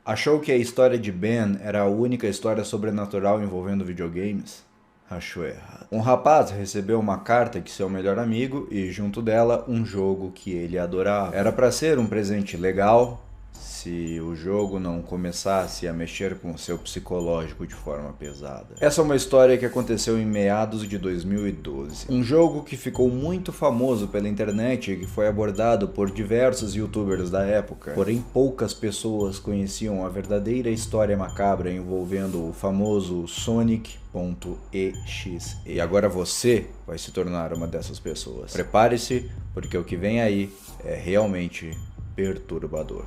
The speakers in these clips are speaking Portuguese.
Achou que a história de Ben era a única história sobrenatural envolvendo videogames? Achou errado. Um rapaz recebeu uma carta de seu melhor amigo e, junto dela, um jogo que ele adorava. Era para ser um presente legal, se o jogo não começasse a mexer com o seu psicológico de forma pesada. Essa é uma história que aconteceu em meados de 2012. Um jogo que ficou muito famoso pela internet e que foi abordado por diversos youtubers da época. Porém, poucas pessoas conheciam a verdadeira história macabra envolvendo o famoso Sonic.exe. E agora você vai se tornar uma dessas pessoas. Prepare-se, porque o que vem aí é realmente perturbador.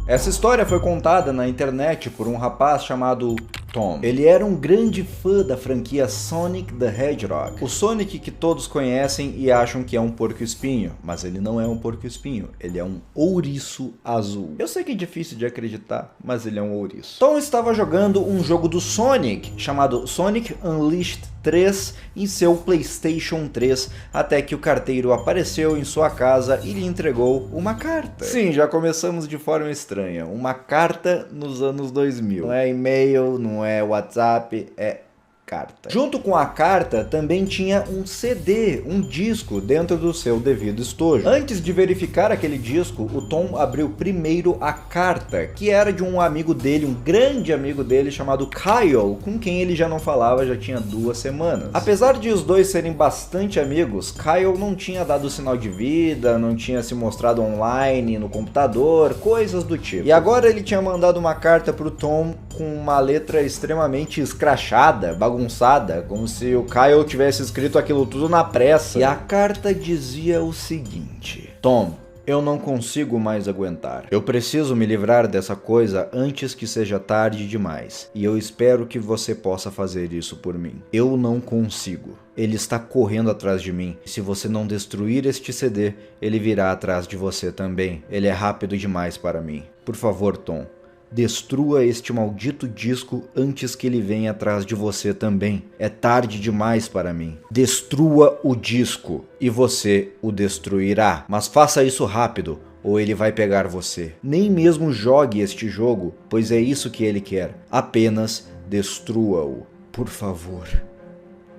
Essa história foi contada na internet por um rapaz chamado Tom. Ele era um grande fã da franquia Sonic the Hedgehog. O Sonic que todos conhecem e acham que é um porco-espinho, mas ele não é um porco-espinho, ele é um ouriço azul. Eu sei que é difícil de acreditar, mas ele é um ouriço. Tom estava jogando um jogo do Sonic, chamado Sonic Unleashed 3, em seu PlayStation 3, até que o carteiro apareceu em sua casa e lhe entregou uma carta. Sim, já começamos de forma estranha. Uma carta nos anos 2000. Não é e-mail, não é WhatsApp, é carta. Junto com a carta também tinha um CD, um disco dentro do seu devido estojo. Antes de verificar aquele disco, o Tom abriu primeiro a carta, que era de um amigo dele, um grande amigo dele chamado Kyle, com quem ele já não falava já tinha 2 semanas. Apesar de os dois serem bastante amigos, Kyle não tinha dado sinal de vida, não tinha se mostrado online no computador, coisas do tipo. E agora ele tinha mandado uma carta pro Tom com uma letra extremamente escrachada, bagunçada, como se o Kyle tivesse escrito aquilo tudo na pressa. E a carta dizia o seguinte: Tom, eu não consigo mais aguentar. Eu preciso me livrar dessa coisa antes que seja tarde demais. E eu espero que você possa fazer isso por mim. Eu não consigo. Ele está correndo atrás de mim. Se você não destruir este CD, ele virá atrás de você também. Ele é rápido demais para mim. Por favor, Tom, destrua este maldito disco antes que ele venha atrás de você também. É tarde demais para mim. Destrua o disco e você o destruirá. Mas faça isso rápido ou ele vai pegar você. Nem mesmo jogue este jogo, pois é isso que ele quer. Apenas destrua-o. Por favor,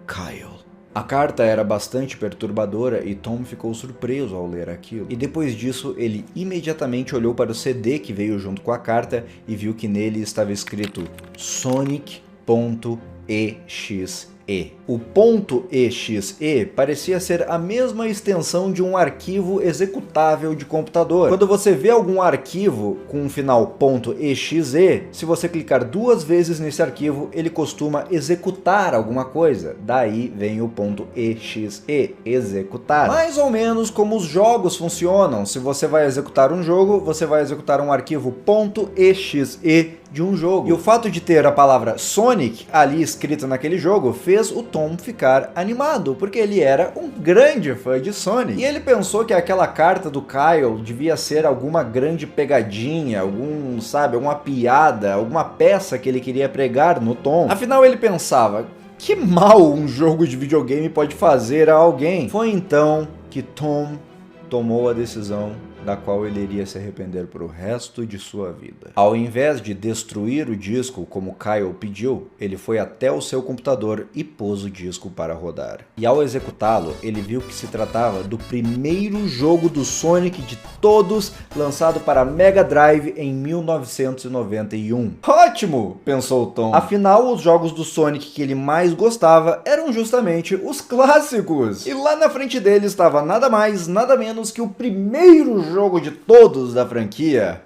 Kyle. A carta era bastante perturbadora e Tom ficou surpreso ao ler aquilo. E depois disso, ele imediatamente olhou para o CD que veio junto com a carta e viu que nele estava escrito Sonic.exe. O .exe parecia ser a mesma extensão de um arquivo executável de computador. Quando você vê algum arquivo com um final .exe, se você clicar 2 vezes nesse arquivo, ele costuma executar alguma coisa. Daí vem o .exe, executar. Mais ou menos como os jogos funcionam. Se você vai executar um jogo, você vai executar um arquivo .exe de um jogo. E o fato de ter a palavra Sonic ali escrita naquele jogo fez o Tom ficar animado, porque ele era um grande fã de Sonic. E ele pensou que aquela carta do Kyle devia ser alguma grande pegadinha, alguma piada, alguma peça que ele queria pregar no Tom. Afinal, ele pensava, que mal um jogo de videogame pode fazer a alguém? Foi então que Tom tomou a decisão da qual ele iria se arrepender pro resto de sua vida. Ao invés de destruir o disco como Kyle pediu, ele foi até o seu computador e pôs o disco para rodar. E ao executá-lo, ele viu que se tratava do primeiro jogo do Sonic de todos lançado para Mega Drive em 1991. Ótimo! Pensou Tom. Afinal, os jogos do Sonic que ele mais gostava eram justamente os clássicos. E lá na frente dele estava nada mais, nada menos que o primeiro jogo de todos da franquia.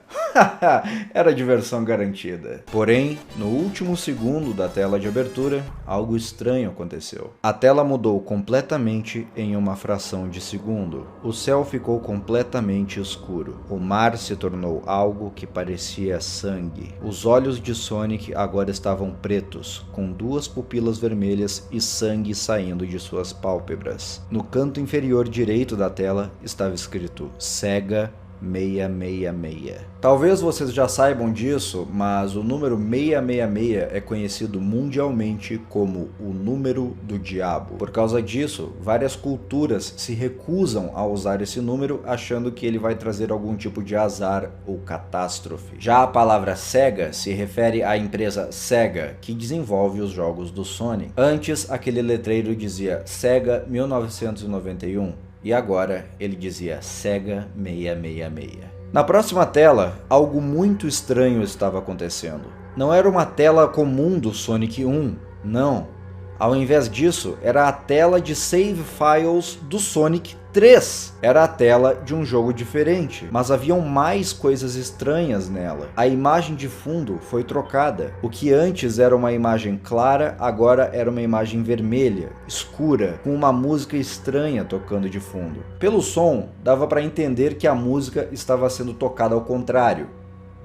Era diversão garantida. Porém, no último segundo da tela de abertura, algo estranho aconteceu. A tela mudou completamente em uma fração de segundo. O céu ficou completamente escuro. O mar se tornou algo que parecia sangue. Os olhos de Sonic agora estavam pretos, com 2 pupilas vermelhas e sangue saindo de suas pálpebras. No canto inferior direito da tela estava escrito Sega 666. Talvez vocês já saibam disso, mas o número 666 é conhecido mundialmente como o número do diabo. Por causa disso, várias culturas se recusam a usar esse número, achando que ele vai trazer algum tipo de azar ou catástrofe. Já a palavra Sega se refere à empresa Sega, que desenvolve os jogos do Sonic. Antes, aquele letreiro dizia Sega 1991. E agora ele dizia Sega 666. Na próxima tela, algo muito estranho estava acontecendo. Não era uma tela comum do Sonic 1, não. Ao invés disso, era a tela de save files do Sonic 3. Era a tela de um jogo diferente, mas haviam mais coisas estranhas nela. A imagem de fundo foi trocada. O que antes era uma imagem clara, agora era uma imagem vermelha, escura, com uma música estranha tocando de fundo. Pelo som, dava para entender que a música estava sendo tocada ao contrário.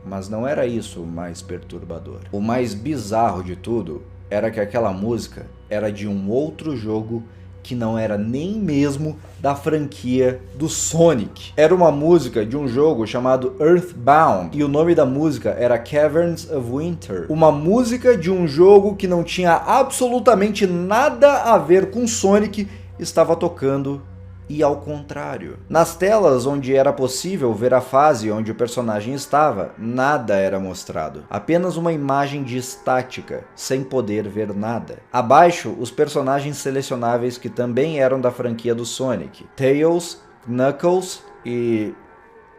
Mas não era isso o mais perturbador. O mais bizarro de tudo era que aquela música era de um outro jogo que não era nem mesmo da franquia do Sonic. Era uma música de um jogo chamado Earthbound, e o nome da música era Caverns of Winter. Uma música de um jogo que não tinha absolutamente nada a ver com Sonic estava tocando, e ao contrário. Nas telas onde era possível ver a fase onde o personagem estava, nada era mostrado. Apenas uma imagem de estática, sem poder ver nada. Abaixo, os personagens selecionáveis que também eram da franquia do Sonic: Tails, Knuckles e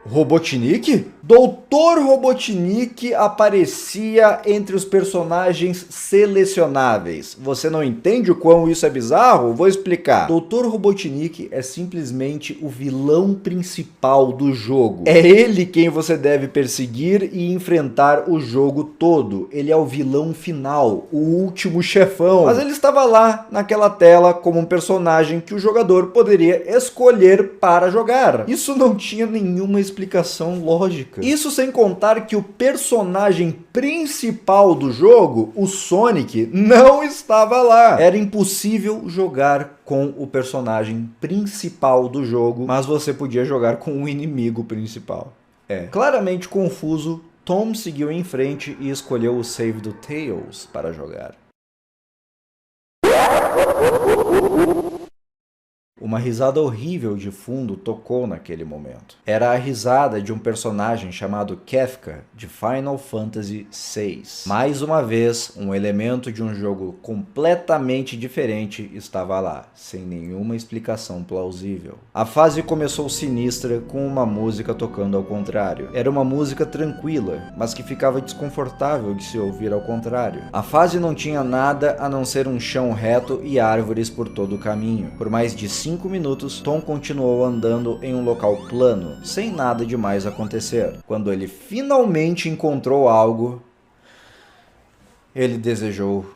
Robotnik? Dr. Robotnik aparecia entre os personagens selecionáveis. Você não entende o quão isso é bizarro? Vou explicar. Dr. Robotnik é simplesmente o vilão principal do jogo. É ele quem você deve perseguir e enfrentar o jogo todo. Ele é o vilão final, o último chefão. Mas ele estava lá, naquela tela, como um personagem que o jogador poderia escolher para jogar. Isso não tinha nenhuma explicação lógica. Isso sem contar que o personagem principal do jogo, o Sonic, não estava lá. Era impossível jogar com o personagem principal do jogo, mas você podia jogar com o inimigo principal. Claramente confuso, Tom seguiu em frente e escolheu o save do Tails para jogar. Uma risada horrível de fundo tocou naquele momento. Era a risada de um personagem chamado Kefka, de Final Fantasy VI. Mais uma vez, um elemento de um jogo completamente diferente estava lá, sem nenhuma explicação plausível. A fase começou sinistra, com uma música tocando ao contrário. Era uma música tranquila, mas que ficava desconfortável de se ouvir ao contrário. A fase não tinha nada a não ser um chão reto e árvores por todo o caminho. Por mais de 5 minutos, Tom continuou andando em um local plano, sem nada demais acontecer. Quando ele finalmente encontrou algo, ele desejou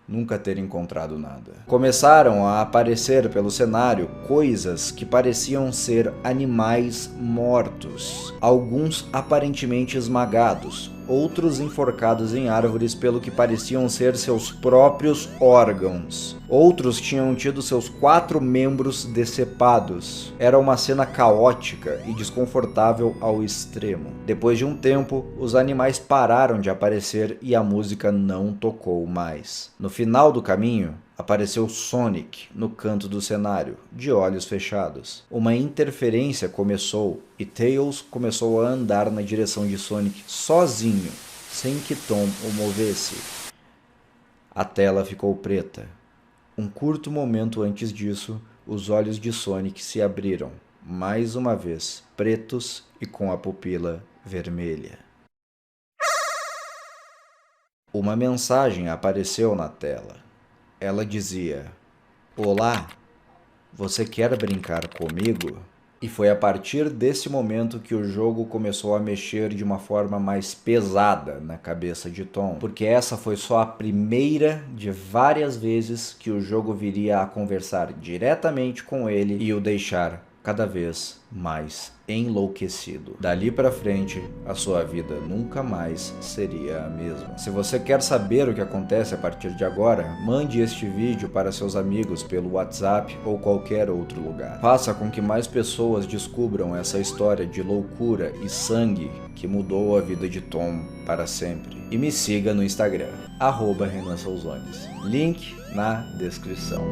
nunca ter encontrado nada. Começaram a aparecer pelo cenário coisas que pareciam ser animais mortos, alguns aparentemente esmagados, outros enforcados em árvores pelo que pareciam ser seus próprios órgãos. Outros tinham tido seus 4 membros decepados. Era uma cena caótica e desconfortável ao extremo. Depois de um tempo, os animais pararam de aparecer e a música não tocou mais. No final do caminho, apareceu Sonic no canto do cenário, de olhos fechados. Uma interferência começou e Tails começou a andar na direção de Sonic sozinho, sem que Tom o movesse. A tela ficou preta. Um curto momento antes disso, os olhos de Sonic se abriram, mais uma vez, pretos e com a pupila vermelha. Uma mensagem apareceu na tela. Ela dizia: "Olá, você quer brincar comigo?" E foi a partir desse momento que o jogo começou a mexer de uma forma mais pesada na cabeça de Tom, porque essa foi só a primeira de várias vezes que o jogo viria a conversar diretamente com ele e o deixar cada vez mais enlouquecido. Dali pra frente, a sua vida nunca mais seria a mesma. Se você quer saber o que acontece a partir de agora, mande este vídeo para seus amigos pelo WhatsApp ou qualquer outro lugar. Faça com que mais pessoas descubram essa história de loucura e sangue que mudou a vida de Tom para sempre. E me siga no Instagram, @RenanSouzones. Link na descrição.